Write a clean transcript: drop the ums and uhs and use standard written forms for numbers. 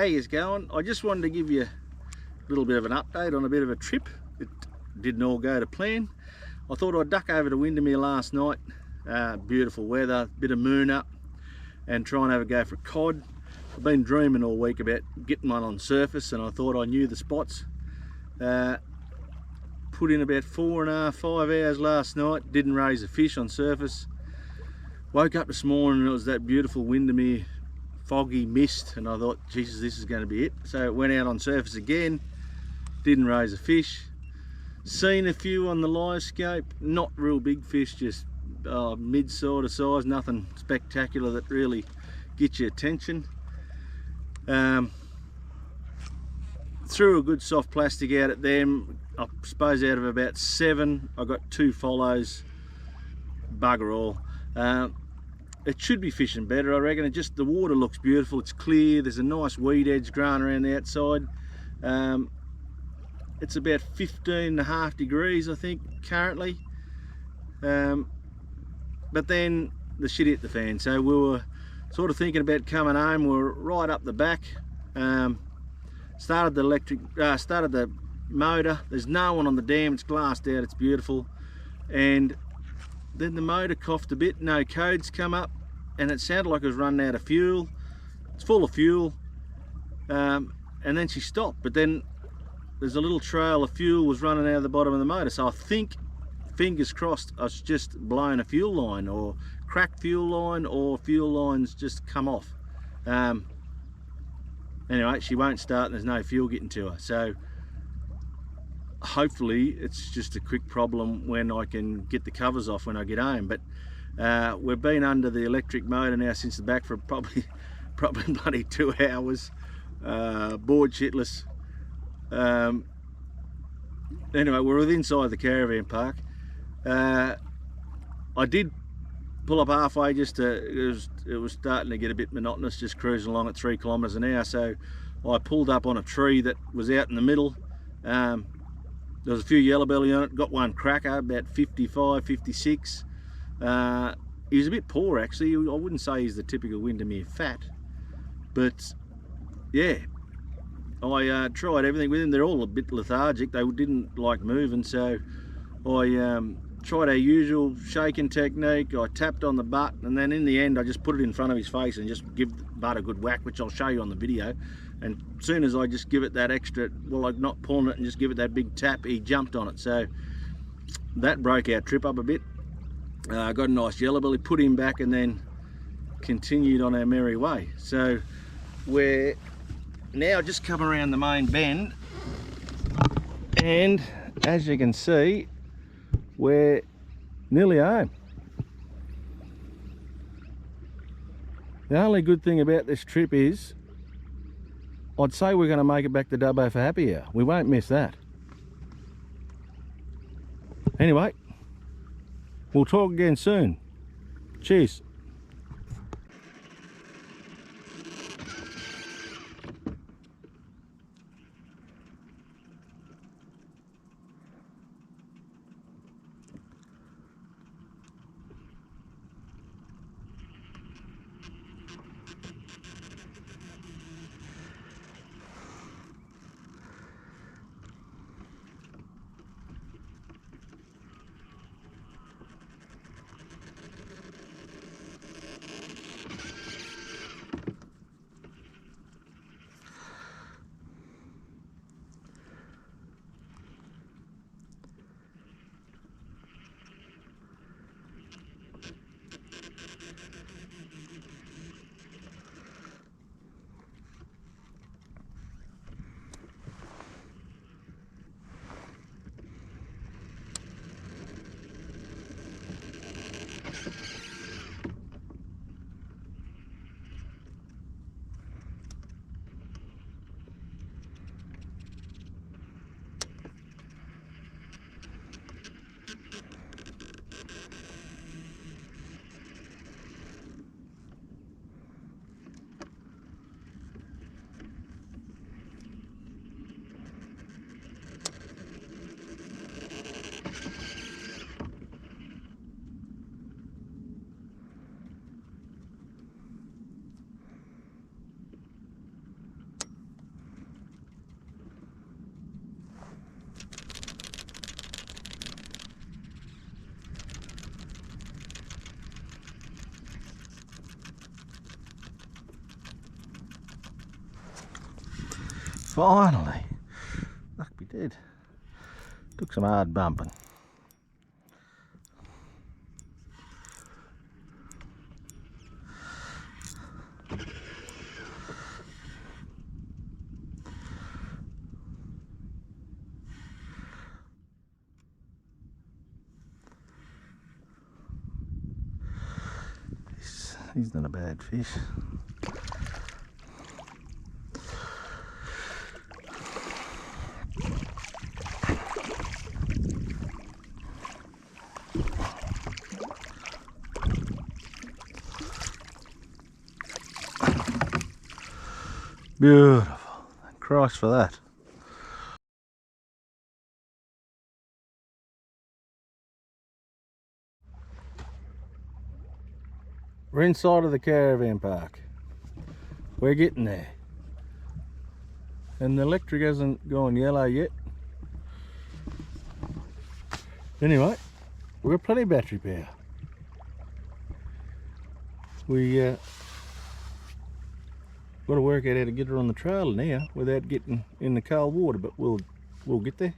how you going? I just wanted to give you a little bit of an update on a bit of a trip. It didn't all go to plan. I thought I'd duck over to Windamere last night. Beautiful weather, bit of moon up, and try and have a go for a cod. I've been dreaming all week about getting one on surface, and I thought I knew the spots. Put in about 4.5, 5 hours last night, didn't raise a fish on surface. Woke up this morning and it was that beautiful Windamere foggy mist, and I thought, Jesus, this is going to be it. So it went out on surface again, didn't raise a fish. Seen a few on the live scope, not real big fish, just mid sort of size, nothing spectacular that really gets your attention. Threw a good soft plastic out at them. I suppose out of about 7 I got 2 follows. Bugger all. It should be fishing better, I reckon. The water looks beautiful, it's clear, there's a nice weed edge growing around the outside. It's about 15.5 degrees I think currently, but then the shit hit the fan. So we were sort of thinking about coming home. We were right up the back, started the motor. There's no one on the dam, it's glassed out, it's beautiful. And then the motor coughed a bit, no codes come up, and it sounded like it was running out of fuel. It's full of fuel, and then she stopped, but then there's a little trail of fuel was running out of the bottom of the motor. So I think, fingers crossed, I was just blowing a fuel line, or cracked fuel line, or fuel lines just come off. Anyway, she won't start and there's no fuel getting to her. So hopefully it's just a quick problem when I can get the covers off when I get home. But we've been under the electric motor now since the back for probably bloody 2 hours, bored shitless. Anyway, we're inside the caravan park. I did pull up halfway, just it was starting to get a bit monotonous, just cruising along at 3 kilometers an hour. So I pulled up on a tree that was out in the middle. There was a few yellowbelly on it, got one cracker, about 55, 56. He was a bit poor actually. I wouldn't say he's the typical Windamere fat, but yeah, I tried everything with him. They're all a bit lethargic, they didn't like moving, so I tried our usual shaking technique. I tapped on the butt, and then in the end I just put it in front of his face and just give the butt a good whack, which I'll show you on the video. And as soon as I just give it that extra, well, I'm not pulling it, and just give it that big tap, he jumped on it. So that broke our trip up a bit. Got a nice yellowbelly, put him back, and then continued on our merry way. So we're now just come around the main bend, and as you can see, we're nearly home. The only good thing about this trip is, I'd say we're going to make it back to Dubbo for happy hour. We won't miss that. Anyway, we'll talk again soon. Cheers. Finally. Fuck me dead. Took some hard bumping. He's not a bad fish. Beautiful. Thank Christ for that. We're inside of the caravan park. We're getting there. And the electric hasn't gone yellow yet. Anyway, we've got plenty of battery power. We got to work out how to get her on the trail now without getting in the cold water, but we'll get there.